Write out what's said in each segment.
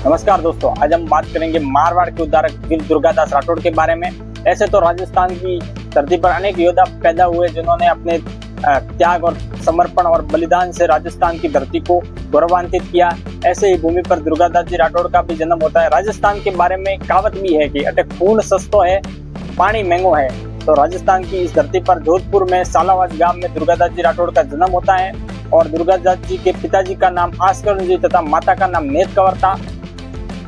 नमस्कार दोस्तों, आज हम बात करेंगे मारवाड़ के उद्धारक वीर दुर्गादास राठौड़ के बारे में। ऐसे तो राजस्थान की धरती पर अनेक योद्धा पैदा हुए जिन्होंने अपने त्याग और समर्पण और बलिदान से राजस्थान की धरती को गौरवान्वित किया। ऐसे ही भूमि पर दुर्गादास जी राठौड़ का भी जन्म होता है। राजस्थान के बारे में कहावत भी है कि अटे खून सस्तो है, पानी महंगो है। तो राजस्थान की इस धरती पर जोधपुर में सालावास गांव में दुर्गादास जी राठौड़ का जन्म होता है और दुर्गादास जी के पिताजी का नाम आस्करण जी तथा माता का नाम नेत कंवर था।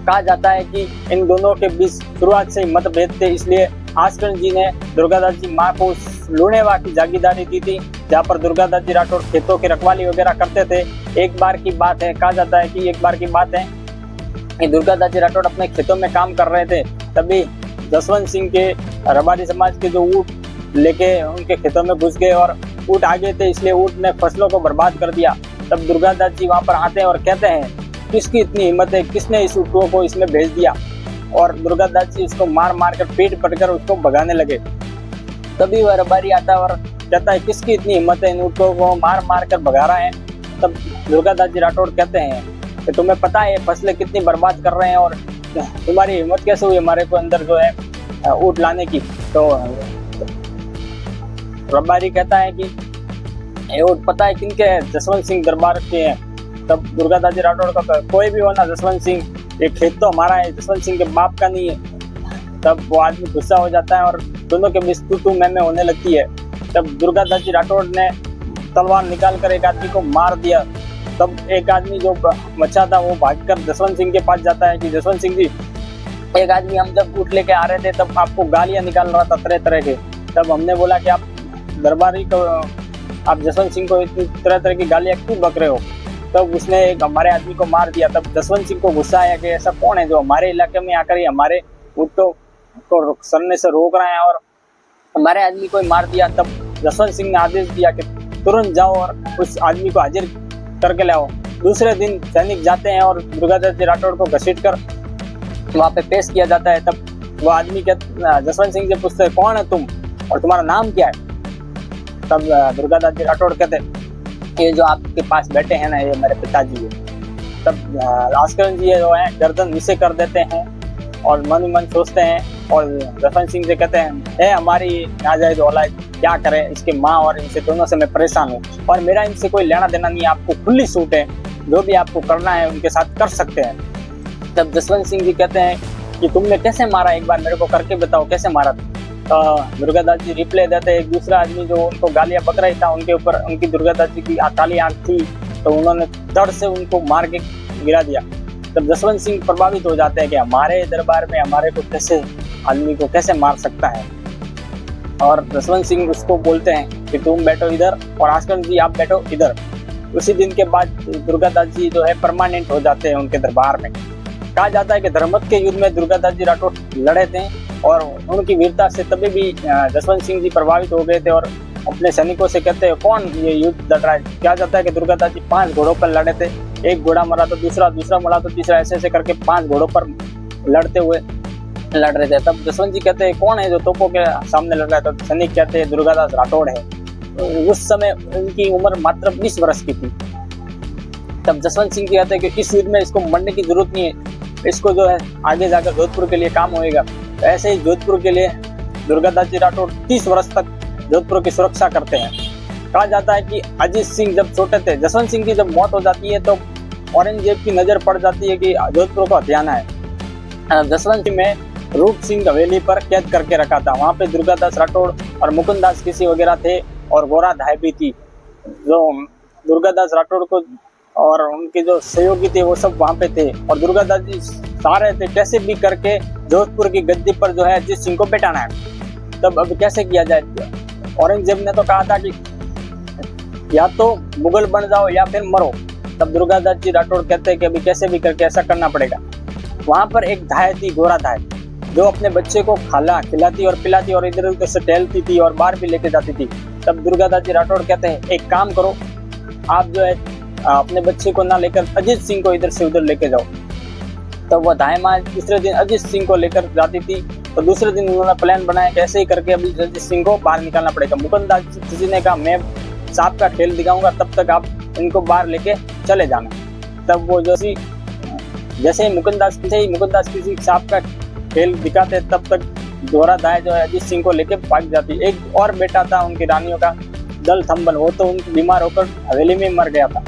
कहा जाता है कि इन दोनों के बीच शुरुआत से ही मतभेद थे, इसलिए आस्करण जी ने दुर्गादास जी माँ को लुणेवा की जागीरदारी दी थी, जहाँ पर दुर्गादास जी राठौड़ खेतों की रखवाली वगैरह करते थे। एक बार की बात है, कहा जाता है कि एक बार की बात है कि दुर्गादास जी राठौड़ अपने खेतों में काम कर रहे थे, तभी जसवंत सिंह के रबारी समाज के जो ऊँट लेके उनके खेतों में घुस गए और ऊँट आ गए थे, इसलिए ऊँट ने फसलों को बर्बाद कर दिया। तब दुर्गादास जी वहाँ पर आते हैं और कहते हैं, किसकी इतनी हिम्मत है, किसने इस ऊँटों को इसमें भेज दिया। और दुर्गादास जी उसको मार मार कर पीट पटकर उसको भगाने लगे। तभी वह रबारी आता है और कहता है, किसकी इतनी हिम्मत है, इन ऊँटों को मार मार कर भगा रहा है। तब दुर्गादास जी राठौड़ कहते हैं कि तुम्हें पता है फसलें कितनी बर्बाद कर रहे हैं और तुम्हारी हिम्मत कैसे हुई हमारे को अंदर जो है ऊँट लाने की। तो रबारी कहता है कि ये ऊँट पता है किनके हैं, जसवंत सिंह दरबार के हैं। तब दुर्गादास जी राठौड़ का, कोई भी हो ना जसवंत सिंह, ये खेत तो हमारा है, जसवंत सिंह के बाप का नहीं है। तब वो आदमी गुस्सा हो जाता है और दोनों के बीच तू मैं होने लगती है। तब दुर्गादास जी राठौड़ ने तलवार निकाल कर एक आदमी को मार दिया। तब एक आदमी जो बचा था वो भागकर जसवंत सिंह के पास जाता है कि जसवंत सिंह जी, एक आदमी हम जब ऊँट लेके आ रहे थे तब आपको गालियां निकाल रहा था तरह तरह के। तब हमने बोला कि आप दरबारी को, आप जसवंत सिंह को इतनी तरह तरह की गालियां क्यों बक रहे हो। तब उसने एक हमारे आदमी को मार दिया। तब जसवंत सिंह को गुस्सा आया कि ऐसा कौन है जो हमारे इलाके में आकर ही हमारे ऊँटों को सरने से रोक रहा है और हमारे आदमी को मार दिया। तब जसवंत सिंह ने आदेश दिया कि तुरंत जाओ और उस आदमी को हाजिर करके लाओ। दूसरे दिन सैनिक जाते हैं और दुर्गादास जी राठौड़ को घसीट कर वहाँ पे पेश किया जाता है। तब वो आदमी जसवंत सिंह से पूछते, कौन है तुम और तुम्हारा नाम क्या है। तब दुर्गादास जी राठौड़ कहते, ये जो आपके पास बैठे हैं ना, ये मेरे पिताजी है। तब आस्करण जी जो है गर्दन नीचे कर देते हैं और मन ही मन सोचते हैं और जसवंत सिंह से कहते हैं, ए हमारी नाजायज औलाद, क्या करें, इसके माँ और इनसे दोनों से मैं परेशान हूँ और मेरा इनसे कोई लेना देना नहीं है, आपको खुली छूट है, जो भी आपको करना है उनके साथ कर सकते हैं। तब जसवंत सिंह जी कहते हैं कि तुमने कैसे मारा, एक बार मेरे को करके बताओ कैसे मारा। दुर्गादास जी रिप्लाई देते, एक दूसरा आदमी जो उनको गालियां बक रहा था उनके ऊपर, उनकी दुर्गादास जी की काली आंख थी तो उन्होंने धड़ से उनको मार के गिरा दिया। तब जसवंत सिंह प्रभावित हो जाते हैं कि हमारे दरबार में हमारे को कैसे, आदमी को कैसे मार सकता है। और जसवंत सिंह उसको बोलते हैं कि तुम बैठो इधर और आस्करण जी आप बैठो इधर। उसी दिन के बाद दुर्गादास जी जो है परमानेंट हो जाते हैं उनके दरबार में। कहा जाता है कि धर्मत के युद्ध में दुर्गादास जी राठौड़ लड़े थे और उनकी वीरता से तभी भी जसवंत सिंह जी प्रभावित हो गए थे और अपने सैनिकों से कहते हैं, कौन ये युद्ध लड़ रहा है। क्या जाता है कि दुर्गादास जी 5 घोड़ों पर लड़े थे, एक घोड़ा मरा तो दूसरा, दूसरा मरा तो तीसरा, ऐसे ऐसे करके 5 घोड़ों पर लड़ते हुए लड़ रहे थे। तब जसवंत जी कहते हैं, कौन है जो तोपों के सामने लड़ रहा है। तो सैनिक कहते हैं, दुर्गादास राठौड़ है। उस समय उनकी उम्र मात्र 20 वर्ष की थी। तब जसवंत सिंह जी कहते हैं कि इस युद्ध में इसको मरने की जरूरत नहीं है, इसको जो है आगे जाकर जोधपुर के लिए काम होएगा। ऐसे ही जोधपुर के लिए दुर्गादास जी राठौड़ 30 वर्ष तक जोधपुर की सुरक्षा करते हैं। कहा जाता है कि अजीत सिंह जब छोटे थे, जसवंत सिंह की जब मौत हो जाती है तो औरंगजेब की नजर पड़ जाती है कि जोधपुर को हथियाना है। जसवंत सिंह में रूप सिंह हवेली पर कैद करके रखा था। वहाँ पे दुर्गादास राठौड़ और मुकुंदास किसी वगैरह थे और गोरा धाय भी थी, जो दुर्गादास राठौड़ को और उनके जो सहयोगी थे वो सब वहाँ पे थे। और दुर्गादास जी सारे थे कैसे भी करके जोधपुर की गद्दी पर जो है अजीत सिंह को बैठाना है। तब अब कैसे किया जाए, औरंगजेब ने तो कहा था कि या तो मुगल बन जाओ या फिर मरो। तब दुर्गादास जी राठौड़ कहते हैं कि अभी कैसे भी करके ऐसा करना पड़ेगा। वहाँ पर एक धाय थी, गोरा धाय, जो अपने बच्चे को खिलाती और पिलाती और इधर उधर से टहलती थी और बाहर भी लेके जाती थी। तब दुर्गादास जी राठौड़ कहते हैं, एक काम करो, आप जो है अपने बच्चे को ना लेकर अजीत सिंह को इधर से उधर लेके जाओ। तब वह धाय माँ तीसरे दिन अजीत सिंह को लेकर जाती थी। तो दूसरे दिन उन्होंने प्लान बनाया कैसे ही करके अभी अजीत सिंह को बाहर निकालना पड़ेगा। मुकुंदास जी ने कहा, मैं सांप का खेल दिखाऊंगा, तब तक आप इनको बाहर लेके चले जाना। तब वो जो जैसे ही मुकुंददास किसी सांप का खेल दिखाते तब तक जोरा दाय जो है अजीत सिंह को लेके भाग जाती। एक और बेटा था उनकी रानियों का दल थम्बल, वो तो उनकी बीमार होकर हवेली में मर गया था।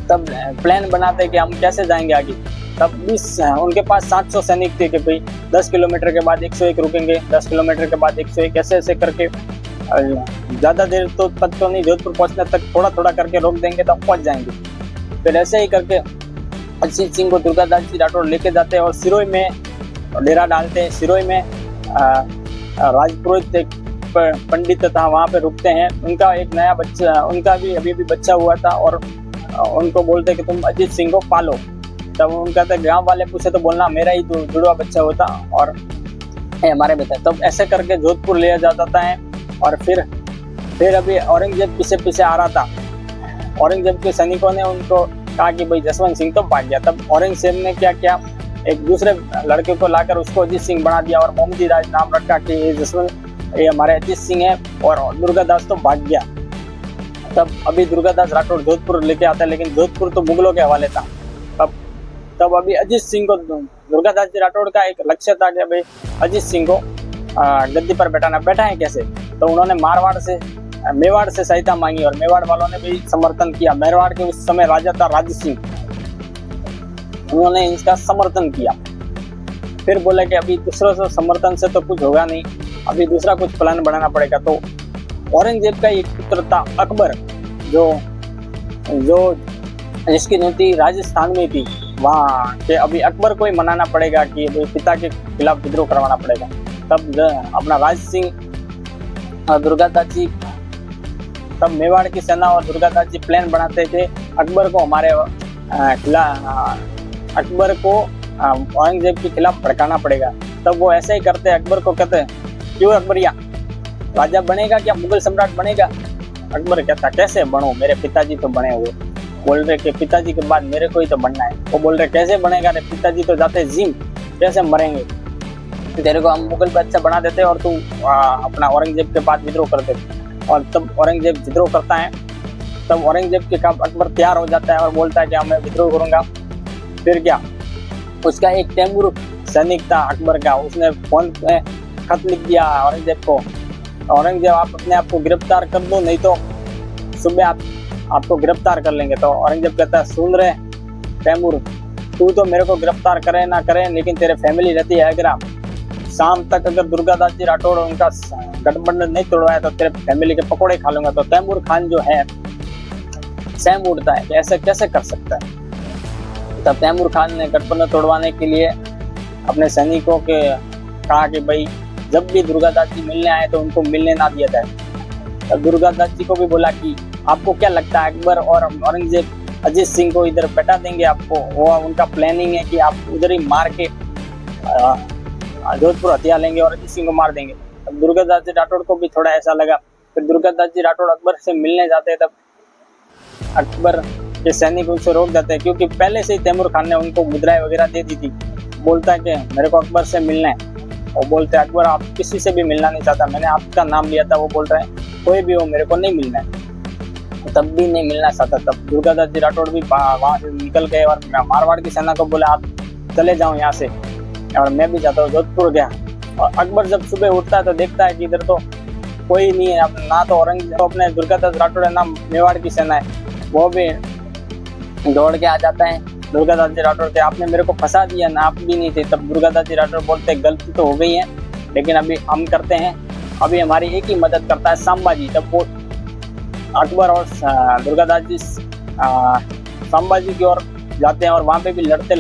तब प्लान बनाते कि हम कैसे जाएंगे आगे। तब 20 उनके पास 700 सैनिक थे कि भाई 10 किलोमीटर के बाद 101 रुकेंगे, 10 किलोमीटर के बाद 101, ऐसे ऐसे करके ज़्यादा देर तो तक तो नहीं, जोधपुर पहुंचने तक थोड़ा थोड़ा करके रोक देंगे तो हम पहुंच जाएंगे। फिर ऐसे ही करके अजीत सिंह को दुर्गादास जी राठौड़ लेके जाते हैं और सिरोही में डेरा डालते हैं। सिरोही में राजपुरोहित एक पंडित था, वहाँ पे रुकते हैं। उनका एक नया बच्चा, उनका भी अभी बच्चा हुआ था और उनको बोलते कि तुम अजीत सिंह को पालो। तब उनका तो गाँव वाले पूछे तो बोलना मेरा ही जुड़वा बच्चा होता और हमारे बेटा। तब ऐसे करके जोधपुर ले जाता है। और फिर अभी औरंगजेब पीछे पीछे आ रहा था। औरंगजेब के सैनिकों ने उनको कहा कि भाई जसवंत सिंह तो भाग गया। तब औरंगजेब ने क्या किया, एक दूसरे लड़के को लाकर उसको अजीत सिंह बना दिया और मोहम्मदी राज नाम रखा कि ये हमारे अजीत सिंह है और दुर्गादास तो भाग गया। तब अभी दुर्गादास राठौड़ जोधपुर लेके आता है, लेकिन जोधपुर तो मुगलों के हवाले था। तब अभी अजीत सिंह को दुर्गादास जी राठौड़ का एक लक्ष्य था कि भाई अजीत सिंह को गद्दी पर बैठाएं कैसे। तो उन्होंने मेवाड़ से सहायता मांगी और मेवाड़ वालों ने भी समर्थन किया। मेवाड़ के उस समय राजा था राज सिंह, उन्होंने इसका समर्थन किया। फिर बोले कि अभी दूसरों से समर्थन से तो कुछ होगा नहीं, अभी दूसरा कुछ प्लान बनाना पड़ेगा। तो औरंगजेब का एक पुत्र था अकबर, जो जिसकी नीति राजस्थान में थी, वहाँ के अभी अकबर को ही मनाना पड़ेगा कि पिता के खिलाफ विद्रोह करवाना पड़ेगा। तब अपना राज सिंह और दुर्गादास जी, तब मेवाड़ की सेना और दुर्गादास जी प्लान बनाते थे अकबर को अकबर को औरंगजेब के खिलाफ भड़काना पड़ेगा। तब वो ऐसे ही करते, अकबर को कहते क्यों अकबरिया राजा बनेगा क्या, मुगल सम्राट बनेगा। अकबर कहता कैसे बनूं, मेरे पिताजी तो बने हुए। बोल रहे कि पिताजी के बाद मेरे को ही तो बनना है। वो बोल रहे कैसे बनेगा रे, पिताजी तो जाते जिम, कैसे मरेंगे, तेरे को हम मुगल बादशाह बना देते और तू अपना औरंगजेब के बाद विद्रोह कर देते। और तब औरंगजेब विद्रोह करता है। तब औरंगजेब के काम अकबर तैयार हो जाता है और बोलता है कि मैं विद्रोह करूंगा। फिर क्या, उसका एक तैमूर सैनिक था अकबर का, उसने फोन पे खत लिख दिया औरंगजेब को, औरंगजेब आप अपने आप को गिरफ्तार कर दो, नहीं तो सुबह आपको गिरफ्तार कर लेंगे। तो औरंगजेब कहता है सुन रहे तैमूर, तू तो मेरे को गिरफ्तार करे ना करे, लेकिन तेरे फैमिली रहती है आगरा, शाम तक अगर दुर्गादास जी राठौड़ उनका गठबंधन नहीं तोड़वाया तो तेरे फैमिली के पकौड़े खा लूंगा। तो तैमूर खान जो है सहम उठता है कि ऐसा कैसे कर सकता है। तब तैमूर खान ने गठबंधन तोड़वाने के लिए अपने सैनिकों के कहा कि भाई जब भी दुर्गादास जी मिलने आए तो उनको मिलने ना दिया जाए। तब दुर्गादास जी को भी बोला कि आपको क्या लगता है अकबर और औरंगजेब अजीत सिंह को इधर बैठा देंगे आपको, वो उनका प्लानिंग है कि आप उधर ही मार के जोधपुर हथिया लेंगे और अजीत सिंह को मार देंगे। तब दुर्गादास जी राठौड़ को भी थोड़ा ऐसा लगा। फिर दुर्गादास जी राठौड़ अकबर से मिलने जाते हैं। तब अकबर के सैनिक उनसे रोक देते हैं, क्योंकि पहले से ही तैमूर खान ने उनको मुद्राएं वगैरह दे दी थी। बोलता है कि मेरे को अकबर से मिलना है। वो बोलते हैं अकबर आप किसी से भी मिलना नहीं चाहता, मैंने आपका नाम लिया था। वो बोल रहे हैं कोई भी हो मेरे को नहीं मिलना है। तब भी नहीं मिलना चाहता। तब दुर्गादास जी राठौड़ भी वहाँ से निकल गए और मारवाड़ की सेना को बोले आप चले जाओ यहाँ से, और मैं भी जाता हूँ। जोधपुर गया और अकबर जब सुबह उठता है तो देखता है कि इधर तो कोई नहीं है, ना तो औरंगजेब तो अपने दुर्गादास राठौड़ है, ना मेवाड़ की सेना है। वो भी दौड़ के आ जाता है दुर्गादास जी राठौड़ के, आपने मेरे को फंसा दिया ना, आप भी नहीं थे। तब दुर्गादास जी राठौड़ बोलते गलती तो हो गई है, लेकिन अभी हम करते हैं, अभी हमारी एक ही मदद करता है संभाजी। तब वो अकबर और दुर्गादास जी संभाजी की ओर जाते हैं और वहाँ पे भी लड़ते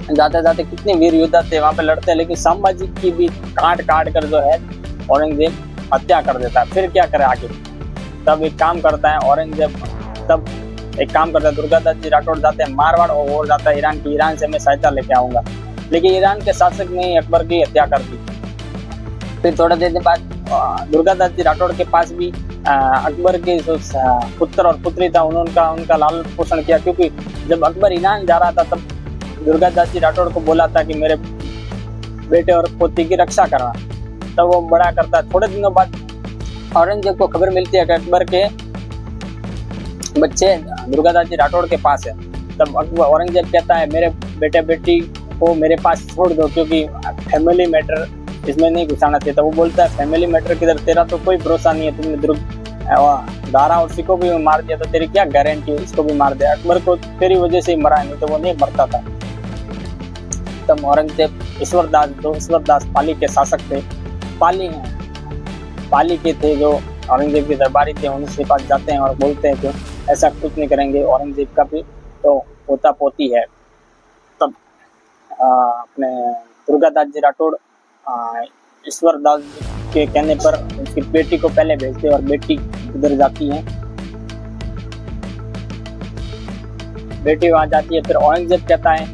जाते कितने वीर योद्धा थे वहाँ पे लड़ते हैं, लेकिन संभाजी की भी काट कर जो है औरंगजेब हत्या कर देता है। फिर क्या करे आगे, तब एक काम करता है औरंगजेब, तब एक काम करता है दुर्गादास जी राठौड़ जाते हैं मारवाड़ और जाता है ईरान की, ईरान से मैं सहायता लेके आऊंगा, लेकिन ईरान के शासक ने अकबर की हत्या कर दी। फिर थोड़ा देर बाद दुर्गादास जी राठौड़ के पास भी अकबर के जो पुत्र और पुत्री था उनका लालन पोषण किया, क्योंकि जब अकबर ईरान जा रहा था तब दुर्गादास जी राठौड़ को बोला था कि मेरे बेटे और पोती की रक्षा करना। तब वो बड़ा करता है। थोड़े दिनों बाद औरंगजेब को खबर मिलती है कि अकबर के बच्चे दुर्गादास जी राठौड़ के पास है। तब औरंगजेब कहता है मेरे बेटे बेटी को मेरे पास छोड़ दो, क्योंकि फैमिली मैटर इसमें नहीं घुसाना चाहिए। तो वो बोलता है फैमिली मैटर किधर, तेरा तो कोई भरोसा नहीं है, तुमने दारा और सिको भी मार दिया तो तेरी क्या गारंटी है, इसको भी मार दिया। अकबर को तेरी वजह से ही मरा है, नहीं तो वो नहीं मरता था। तब औरंगजेब ईश्वरदास पाली के शासक थे, पाली के थे जो औरंगजेब के दरबारी थे, उनके पास जाते हैं और बोलते हैं कि ऐसा कुछ नहीं करेंगे, औरंगजेब का भी तो पोता पोती है। तब अपने दुर्गादास जी राठौड़ ईश्वरदास के कहने पर उसकी बेटी को पहले भेजते और बेटी उधर जाती है, बेटी वहां जाती है। फिर औरंगजेब कहता है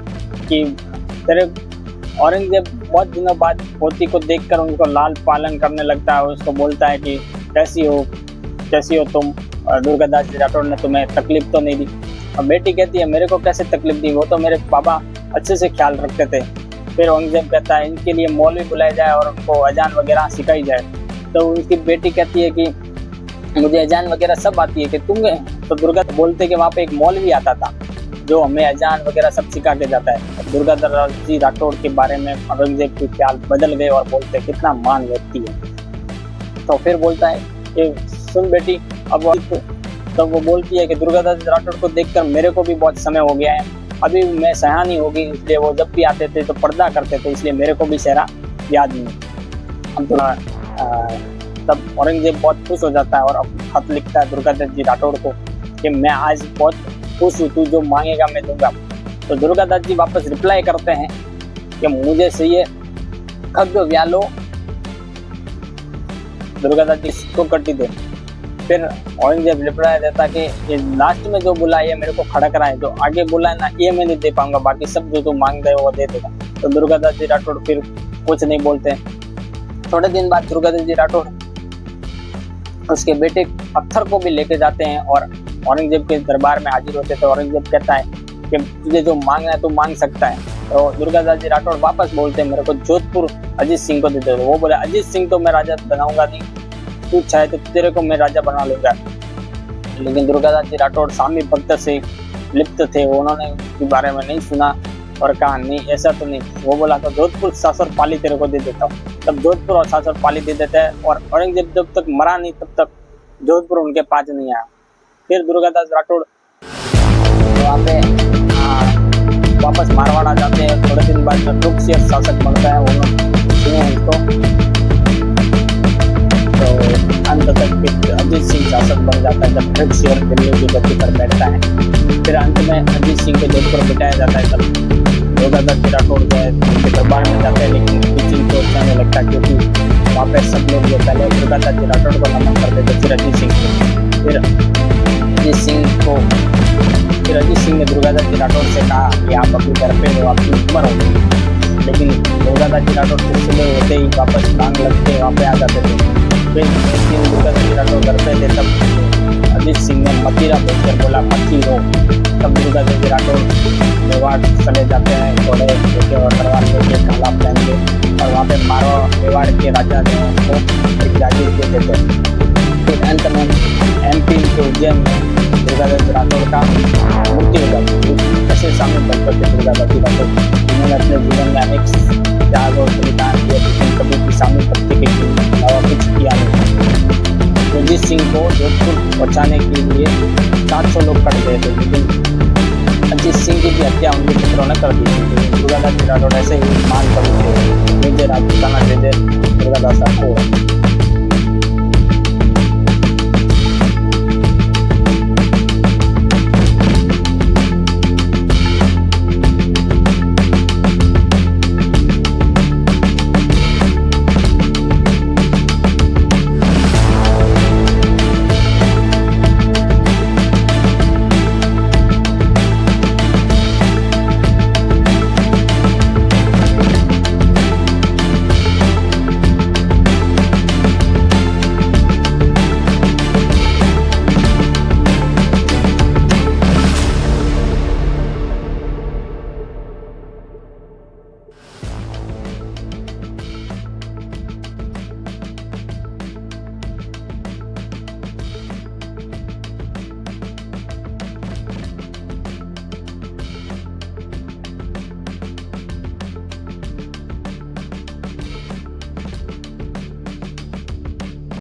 कि तेरे औरंगजेब बहुत दिनों बाद पोती को देखकर उनको लाल पालन करने लगता है, उसको बोलता है कि कैसी हो तुम, दुर्गादास जी राठौड़ ने तुम्हें तकलीफ तो नहीं दी। और बेटी कहती है मेरे को कैसे तकलीफ दी, वो तो मेरे पापा अच्छे से ख्याल रखते थे। फिर औरंगजेब कहता है इनके लिए मौलवी बुलाया जाए और उनको अजान वगैरह सिखाई जाए। तो उनकी बेटी कहती है कि मुझे अजान वगैरह सब आती है कि तुम्हें, तो दुर्गा बोलते कि वहाँ पे एक मौलवी आता था जो हमें अजान वगैरह सब सिखा के जाता है। दुर्गादास जी राठौड़ के बारे में औरंगजेब के ख्याल बदल गए और बोलते कितना महान व्यक्ति है। तो फिर बोलता है कि सुन बेटी, अब तो वो बोलती है कि दुर्गादास जी राठौड़ को देखकर मेरे को भी बहुत समय हो गया है, अभी मैं सहना नहीं होगी, इसलिए वो जब भी आते थे तो पर्दा करते थे, इसलिए मेरे को भी सहरा याद नहीं। अब तब औरंगजेब बहुत खुश हो जाता है और अब खत लिखता है दुर्गादास जी राठौड़ को कि मैं आज बहुत खुश हूँ, तू जो मांगेगा मैं दूंगा। तो दुर्गादास जी वापस रिप्लाई करते हैं कि मुझे चाहिए खग व्यालो, दुर्गादास जी को कटी दे। फिर औरंगजेब रिप्लाई देता कि ये लास्ट में जो बोला ये मेरे को खड़ा करा है, जो आगे बोला है ना ये मैं नहीं दे पाऊंगा, बाकी सब जो तू मांग दे वो दे देगा। तो दुर्गादास जी राठौड़ फिर कुछ नहीं बोलते। थोड़े दिन बाद दुर्गादास जी राठौड़ उसके बेटे पत्थर को भी लेके जाते हैं और औरंगजेब के दरबार में हाजिर होते। तो औरंगजेब कहता है कि तुझे जो मांगना है तू मांग सकता है। तो दुर्गादास जी राठौड़ वापस बोलते हैं मेरे को जोधपुर अजीत सिंह को दे दो। वो बोले अजीत सिंह तो मैं राजा बनाऊंगा नहीं, तू चाहे तो तेरे को मैं राजा बना लूंगा। लेकिन दुर्गादास जी राठौड़ स्वामी भक्त से लिप्त थे, उन्होंने उसके बारे में नहीं सुना और कहा नहीं ऐसा तो नहीं। वो बोला तो जोधपुर सासर पाली तेरे को दे देता हूँ। तब जोधपुर और सासर पाली दे देता है और औरंगजेब जब तक मरा नहीं तब तक जोधपुर उनके पास नहीं आया। फिर दुर्गादास राठौड़ वहाँ पे वापस मारवाड़ जाते हैं। थोड़े दिन बाद में तुर्कशेर शासक बनता है, उनको तो अंत तक अजीत सिंह शासक बन जाता है जब तुर्कशेर दिल्ली की गद्दी पर बैठता है। फिर अंत में अजीत सिंह को जोधपुर बिठाया जाता है। तब दुर्गादास जी राठौड़ उनके दरबार में जाते हैं, लेकिन अजीत सिंह को अच्छा नहीं लगता क्योंकि वहाँ पे सब लोग जो पहले दुर्गादास जी राठौड़ को नमन करते थे, फिर अजीत सिंह ने दुर्गादास जी राठौड़ से कहा कि आप अपने घर पे हो, आपकी उम्र हो गई। लेकिन दुर्गादास जी राठौड़ से सुबह होते ही वापस मांग लगते वहाँ पे आ जाते थे। फिर दुर्गादास जी राठौड़ घर पे थे तब अजीत सिंह ने मतीरा भेजकर बोला मती हो। तब दुर्गादास जी राठौड़ मेवाड़ चले जाते हैं, घोड़े लेके और तलवार लेके काला पहन के, और वहाँ पे मेवाड़ के राजा ने उनको एक जागीर दे देते हैं। फिर अंत में MP के उज्जैन में दुर्गादास जी राठौड़ का मृत्यु हो जाती है। ऐसे सामने भक्त थे दुर्गादास जी राठौड़, उन्होंने अपने जीवन में अनेक त्याग और बलिदान किए, लेकिन कभी भी सामने भक्ति के अलावा कुछ किया नहीं। अजीत सिंह को जोधपुर बचाने के लिए 700 लोग कट गए थे, लेकिन अजीत सिंह की भी हत्या उनके पुत्रों ने कर दी थी। दुर्गादास जी राठौड़ ऐसे ही मान कवि थे, जय जय राजपूताना, जय जय दुर्गादास राठौड़।